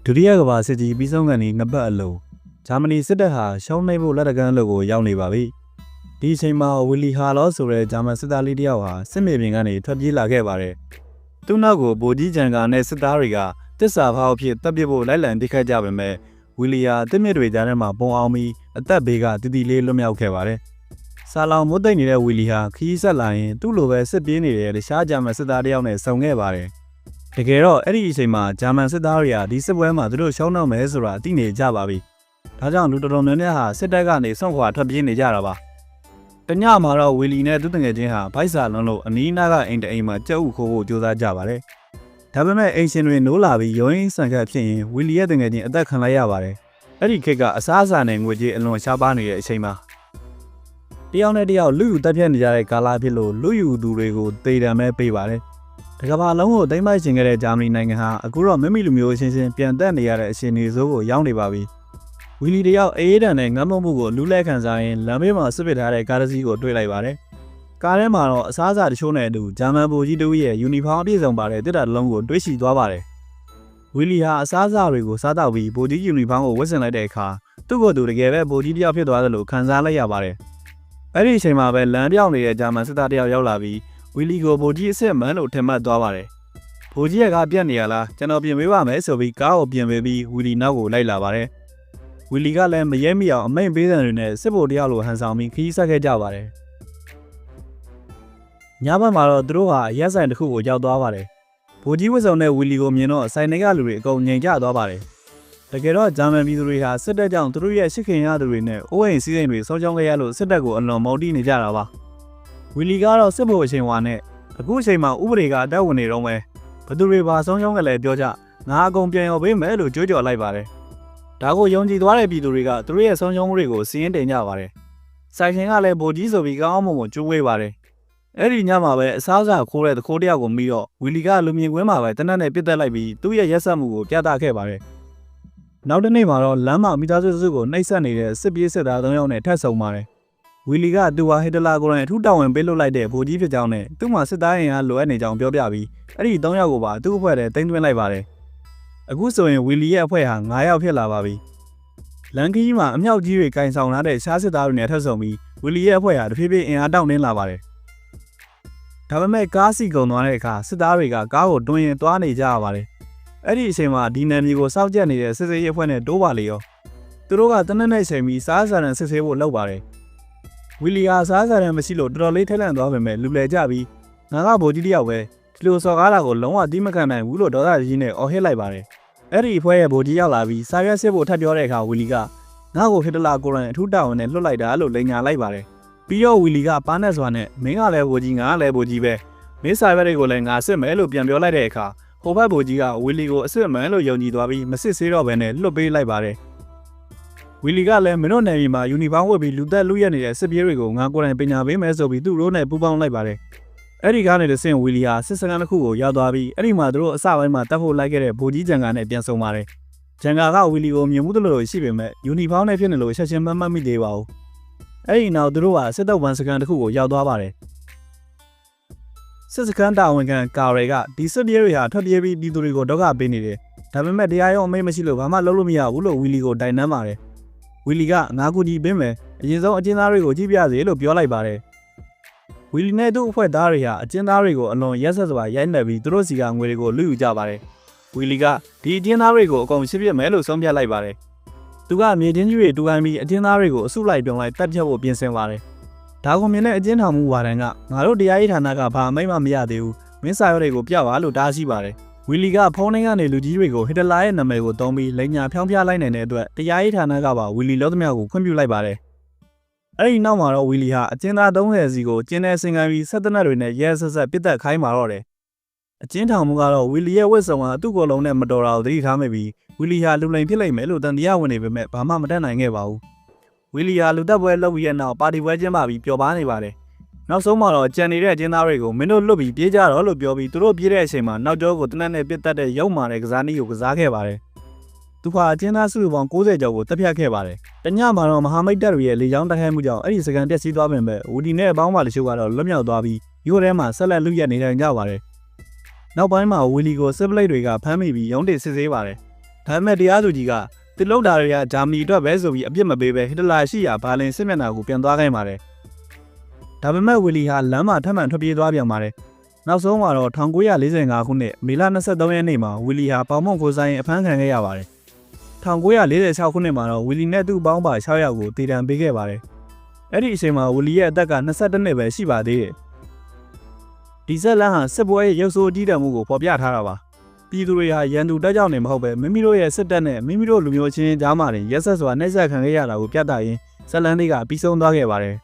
ဒုတိယကမ္ဘာစစ်ကြီးပြီးဆုံးကန်ဒီနှစ်ပတ်အလုံးဂျာမနီစစ်တပ်ဟာရှောင်းနှိပ်ဖို့လက်တကမ်းလို့ကိုရောက်နေပါပြီ။ဒီအချိန်မှာဝီလီဟာလောဆိုတဲ့ဂျာမန်စစ်သားလေးတယောက်ဟာစစ်မြေပြင်ကနေထွက်ပြေးလာခဲ့ပါတယ်။သူ့နောက်ကိုဗိုလ်ကြီးဂျန်ကာနဲ့စစ်သားတွေကတစ္ဆာဖောက်အဖြစ်တပ်ပစ်ဖို့လိုက်လံတိခတ်ကြပေမဲ့ဝီလီယာတစ်မြစ်တွေကြားထဲမှာပုံအောင်ပြီးအသက်ဘေးကတည်တည်လေးလွတ်မြောက်ခဲ့ပါတယ်။ဆာလောင်မွတ်သိမ့်နေတဲ့ဝီလီဟာခီးဆက်လာရင်သူ့လိုပဲစစ်ပြေးနေတဲ့တခြားဂျာမန်စစ်သားတယောက်နဲ့ဆုံခဲ့ပါတယ်။တကယ်တော့အဲ့ဒီအချိန်မှာဂျာမန်စစ်သားတွေကဒီစစ်ပွဲမှာသူတို့ရှောင်းတော့မယ်ဆိုတာသိနေကြပါပြီ။ဒါကြောင့်လူတော်တော်များများဟာစစ်တပ်ကနေစွန့်ခွာထွက်ပြေးနေကြတာပါ။တညမှာတော့ဝီလီနဲ့သူတငယ်ချင်းဟာဗိုက်စာလုံးလို့အနီးနားကအိမ်တအိမ်မှာကြက်ဥခိုးဖို့ကြိုးစားကြပါတယ်။ဒါပေမဲ့အိမ်ရှင်တွေနိုးလာပြီးရုံးရင်းဆန်ခတ်ဖြစ်ရင်ဝီလီရဲ့တငယ်ချင်းအသက်ခံလိုက်ရပါတယ်။အဲ့ဒီခေတ်ကအစားအစာနဲ့ငွေကြေးအလွန်ရှားပါးနေတဲ့အချိန်မှာတယောက်နဲ့တယောက်လူယူတက်ပြတ်နေကြတဲ့ကာလဖြစ်လို့လူယူသူတွေကိုတေတံမဲ့ပေးပါတယ်။တကဘာလုံးကိုတိမ့်မိုက်ရှင်ခဲ့တဲ့ဂျာမနီနိုင်ငံဟာအခုတော့မိမိလူမျိုးချင်းချင်းပြန်တက်နေရတဲ့အခြေအနေဆိုးကိုရောက်နေပါပြီ။ဝီလီတယောက်အေးဒဏ်နဲ့ငမ်းမမှုကိုလူးလဲခံစားရင်လမ်းဘေးမှာစစ်ပစ်ထားတဲ့ကားတစ်စီးကိုတွေ့လိုက်ပါတယ်။ကားထဲမှာတော့အစားအစာတချို့နဲ့အတူဂျာမန်ဗိုလ်ကြီးတို့ရဲ့ယူနီဖောင်းအပြည့်စုံပါတဲ့တစ်တာလုံးကိုတွေ့ရှိသွားပါတယ်။ဝီလီဟာအစားအစာတွေကိုစားတော့ပြီးဗိုလ်ကြီးယူနီဖောင်းကိုဝတ်ဆင်လိုက်တဲ့အခါသူ့ကိုယ်သူတကယ်ပဲဗိုလ်ကြီးတယောက်ဖြစ်သွားတယ်လို့ခံစားလိုက်ရပါတယ်။အဲ့ဒီအချိန်မှာပဲလမ်းပြောင်းနေတဲ့ဂျာမန်စစ်သားတယောက်ရောက်လာပြီးဝီလီကိုဗိုလ်ကြီးအစ်စ်မန်းလို့ထင်မှတ်သွားပါတယ်။ဗိုလ်ကြီးကပြတ်နေရလားကျွန်တော်ပြင်ပေးပါမယ်ဆိုပြီးကားကိုပြင်ပေးပြီးဝီလီနောက်ကိုလိုက်လာပါတယ်။ဝီလီကလည်းမရဲမိအောင်အမိန်ပေးတဲ့တွေနဲ့စစ်ဗိုလ်တယောက်လိုဟန်ဆောင်ပြီးခီးဆက်ခဲ့ကြပါတယ်။ညဘက်မှာတော့သူတို့ဟာရက်ဆိုင်တစ်ခုကိုရောက်သွားပါတယ်။ဗိုလ်ကြီးဝတ်စုံနဲ့ဝီလီကိုမြင်တော့ဆိုင်တွေကလူတွေအကုန်ငြိမ်ကျသွားပါတယ်။တကယ်တော့ဂျာမန်ပြည်သူတွေဟာစစ်တပ်ကြောင့်သူတို့ရဲ့ရှစ်ခင်ရသူတွေနဲ့အိုးအိမ်စည်းစိမ်တွေဆုံးရှုံးခဲ့ရလို့စစ်တပ်ကိုအလွန်မော်တီးနေကြတာပါ။ဝီလီကတော့စစ်ဗိုလ်အချိန်ဝါနဲ့အခုအချိန်မှာဥပဒေကအတက်ဝင်နေတော့မယ်ဘသူတွေပါဆုံးရှုံးကြလဲပြောကြငါအကုန်ပြန်ရောပေးမယ်လို့ကြွေးကြော်လိုက်ပါတယ်။ဒါကိုယုံကြည်သွားတဲ့ပြည်သူတွေကသူတို့ရဲ့ဆုံးရှုံးမှုတွေကိုစီးရင်တင်ကြပါတယ်။ဆိုင်ရှင်ကလည်းဗိုလ်ကြီးဆိုပြီးကောင်းအောင်မွန်ကြိုးဝေးပါတယ်။အဲ့ဒီညမှာပဲအစားအစာခိုးတဲ့တခိုးတယောက်ကိုမိတော့ဝီလီကလူမြင်ကွင်းမှာပဲတနက်နဲ့ပြစ်တက်လိုက်ပြီးသူ့ရဲ့ရက်စက်မှုကိုပြသခဲ့ပါတယ်။နောက်တစ်နေ့မှာတော့လမ်းမှာမိသားစုစုကိုနှိပ်စက်နေတဲ့စစ်ပြေးစစ်သား၃ယောက်နဲ့ထပ်ဆုံပါတယ်။ဝီလီကသူဟာဟစ်တလာကိုယ်တိုင်အထူးတာဝန်ပေးလွှတ်လိုက်တဲ့ဗိုလ်ကြီးဖြစ်ကြောင်းနဲ့သူ့မှာစစ်သားရင်အားလိုအပ်နေကြောင်းပြောပြပြီးအဲ့ဒီ၃ယောက်ကိုပါသူ့အဖွဲ့ထဲတင်သွင်းလိုက်ပါတယ်။အခုဆိုရင်ဝီလီရဲ့အဖွဲ့ဟာ9ယောက်ဖြစ်လာပါပြီ။လန်ကီမှာအမြောက်ကြီးတွေကင်ဆောင်လာတဲ့ရှားစစ်သားတွေနဲ့ထပ်ဆုံပြီးဝီလီရဲ့အဖွဲ့ဟာတဖြည်းဖြည်းအင်အားတောင့်တင်းလာပါတယ်။ဒါပေမဲ့ကားစီကုန်သွားတဲ့အခါစစ်သားတွေကကားကိုတွန်းရင်သွားနေကြရပါတယ်။အဲ့ဒီအချိန်မှာဒီနယ်မြေကိုစောင့်ကြပ်နေတဲ့စစ်စေးအဖွဲ့နဲ့တိုးပါလေရောသူတို့ကတနက်နေ့ချိန်ပြီးစားစာရန်စစ်ဆေးဖို့လုပ်ပါတယ်။ဝီလီယာစားစာရန်မရှိလို့တော်တော်လေးထိတ်လန့်သွားပေမဲ့လူလဲကြပြီးငါကဗိုလ်ကြီးတယောက်ပဲဒီလိုစော်ကားတာကိုလုံးဝတီးမခံနိုင်ဘူးလို့ဒေါသကြီးနဲ့အော်ဟစ်လိုက်ပါတယ်။အဲ့ဒီအဖွဲ့ရဲ့ဗိုလ်ကြီးရောက်လာပြီးစာရွက်စစ်ဖို့ထပ်ပြောတဲ့အခါဝီလီကငါ့ကိုဟစ်တလာကိုရန်အထူးတာဝန်နဲ့လွှတ်လိုက်တာလို့လိန်ညာလိုက်ပါတယ်။ပြီးတော့ဝီလီကပါနဲ့စွာနဲ့မင်းကလည်းဗိုလ်ကြီးငါကလည်းဗိုလ်ကြီးပဲမင်းစာရွက်တွေကိုလည်းငါစစ်မယ်လို့ပြန်ပြောလိုက်တဲ့အခါဟိုဘက်ဗိုလ်ကြီးကဝီလီကိုအစ်စ်မန်းလို့ယုံကြည်သွားပြီးမစစ်ဆေးတော့ဘဲနဲ့လွတ်ပေးလိုက်ပါတယ်။ဝီလီကလည်းမင်းတို့နယ်မြေမှာယူနီဖောင်းဝတ်ပြီးလူသက်လူရက်နေတဲ့စစ်ပြေးတွေကိုငါကိုယ်တိုင်ပညာပေးမယ်ဆိုပြီးသူ့ရိုးနဲ့ပူးပေါင်းလိုက်ပါတယ်။အဲ့ဒီကားနဲ့တဆင့်ဝီလီဟာစစ်စခန်းတစ်ခုကိုရောက်သွားပြီးအဲ့ဒီမှာသူတို့အစပိုင်းမှာတပ်ဖို့လိုက်ခဲ့တဲ့ဗိုလ်ကြီးဂျန်ကာနဲ့ပြန်ဆုံပါတယ်။ဂျန်ကာကဝီလီကိုမြင်မှုတလို့ရှိပေမဲ့ယူနီဖောင်းနဲ့ဖြစ်နေလို့ချက်ချင်းမမှတ်မိသေးပါဘူး။အဲ့ဒီနောက်သူတို့ဟာစစ်တပ်ဝန်စခန်းတစ်ခုကိုရောက်သွားပါတယ်။စစ်စခန်းတာဝန်ခံကာရဲကဒီစစ်ပြေးတွေဟာထွက်ပြေးပြီးပြည်သူတွေကိုဒုက္ခပေးနေတယ်။ဒါပေမဲ့တရားရုံးအမိန့်မရှိလို့ဘာမှလုပ်လို့မရဘူးလို့ဝီလီကိုတိုင်နှမ်းပါတယ်။ဝီလီကငါကူကြီးပေးမယ်အရင်ဆုံးအကျဉ်းသားတွေကိုကြည့်ပြစေလို့ပြောလိုက်ပါတယ်။ဝီလီနဲ့သူ့အဖွဲ့သားတွေဟာအကျဉ်းသားတွေကိုအလွန်ရက်စက်စွာရိုက်နှက်ပြီးသူတို့စီကငွေတွေကိုလူယူကြပါတယ်။ဝီလီကဒီအကျဉ်းသားတွေကိုအကုန်ရှင်းပြမယ်လို့ဆုံးဖြတ်လိုက်ပါတယ်။သူကမြေချင်းကြီးတွေတူခိုင်းပြီးအကျဉ်းသားတွေကိုအစုလိုက်ပြုံလိုက်တပ်ဖြတ်ဖို့ပြင်ဆင်ပါတယ်။ဒါကိုမြင်တဲ့အကျဉ်းထောင်မှုဝါဒန်ကငါတို့တရားရေးဌာနကဘာအမိန့်မှမရသေးဘူးမင်းစာရွက်တွေကိုပြပါလို့တားရှိပါတယ်ဝီလီကဖုန်းထဲကနေလူကြီးတွေကိုဟစ်တလာရဲ့နာမည်ကိုသုံးပြီးလိန်ညာဖြောင်းပြလိုက်နိုင်တဲ့အတွက်တရားရေးဌာနကပါဝီလီလောသမျှကိုခွင့်ပြုလိုက်ပါတယ်အဲ့ဒီနောက်မှာတော့ဝီလီဟာအကျဉ်းသား30စီကိုကျင်းတဲ့စင်ကန်ပြီးဆက်တနက်တွေနဲ့ရဲဆက်ဆက်ပစ်သက်ခိုင်းမာတော့တယ်အကျဉ်းထောင်မှုကတော့ဝီလီရဲ့ဝတ်စုံကသူ့ကိုယ်လုံးနဲ့မတော်တာကိုသတိထားမိပြီးဝီလီဟာလူလိန်ဖြစ်လိမ့်မယ်လို့တန်တရားဝင်နေပေမဲ့ဘာမှမတတ်နိုင်ခဲ့ပါဘူးဝီလီယာလူသက်ပွဲလုပ်ပြီးတဲ့နောက်ပါတီပွဲကျင်းပပြီးပျော်ပါနေပါတယ်။နောက်ဆုံးမှာတော့ကြံနေတဲ့အကျဉ်းသားတွေကိုမင်းတို့လွတ်ပြီးပြေးကြတော့လို့ပြောပြီးသူတို့ပြေးတဲ့အချိန်မှာနောက်ကျောကိုတနက်နဲ့ပစ်တက်တဲ့ရုပ်မာတဲ့ကစားနည်းကိုကစားခဲ့ပါတယ်။သူဟာအကျဉ်းသားစုစုပေါင်း90ကျော်ကိုတပ်ဖြတ်ခဲ့ပါတယ်။တညမှာတော့မဟာမိတ်တပ်တွေရဲ့လေကြောင်းတိုက်ခိုက်မှုကြောင့်အဲ့ဒီစကန်ပျက်စီးသွားပေမဲ့ဝီဒီနဲ့အပေါင်းပါတချို့ကတော့လွတ်မြောက်သွားပြီးရိုးထဲမှာဆက်လက်လူရက်နေထိုင်ကြပါတယ်။နောက်ပိုင်းမှာဝီလီကိုစစ်ပလိတ်တွေကဖမ်းမိပြီးရုံးတင်စစ်ဆေးပါတယ်။ ဒါပေမဲ့တရားသူကြီးကသူလောက်တာတွေကဂျာမနီအတွက်ပဲဆိုပြီးအပြစ်မပေးဘဲဟစ်တလာရှိရာဘာလင်စစ်မျက်နှာကိုပြန်သွားခိုင်းပါတယ်ဒါပေမဲ့ဝီလီဟာလမ်းမှာထပ်မံထွက်ပြေးသွားပြန်ပါတယ်နောက်ဆုံးမှာတော့1945ခုနှစ်မေလ23ရက်နေ့မှာဝီလီဟာပေါင်မုံကိုဆိုင်အဖမ်းခံခဲ့ရပါတယ်1946ခုနှစ်မှာတော့ဝီလီနဲ့သူ့ပေါင်းပါ6ယောက်ကိုတည်တံပေးခဲ့ပါတယ်အဲ့ဒီအချိန်မှာဝီလီရဲ့အသက်က22နှစ်ပဲရှိပါသေးတယ်ဒီဇက်လန်ဟာစစ်ပွဲရဲ့ရုပ်ဆိုးအကြီးတန်းမှုကိုဖော်ပြထားတာပါပြည်သူတွေဟာရန်သူတက်ကြောင်နေမဟုတ်ပဲမိမိတို့ရဲ့စစ်တပ်နဲ့မိမိတို့လူမျိုးချင်းကြားမှာရက်ဆက်စွာနှိပ်စက်ခံခဲ့ရတာကိုပြသရင်းဇက်လန်တွေကပြီးဆုံးသွားခဲ့ပါတယ်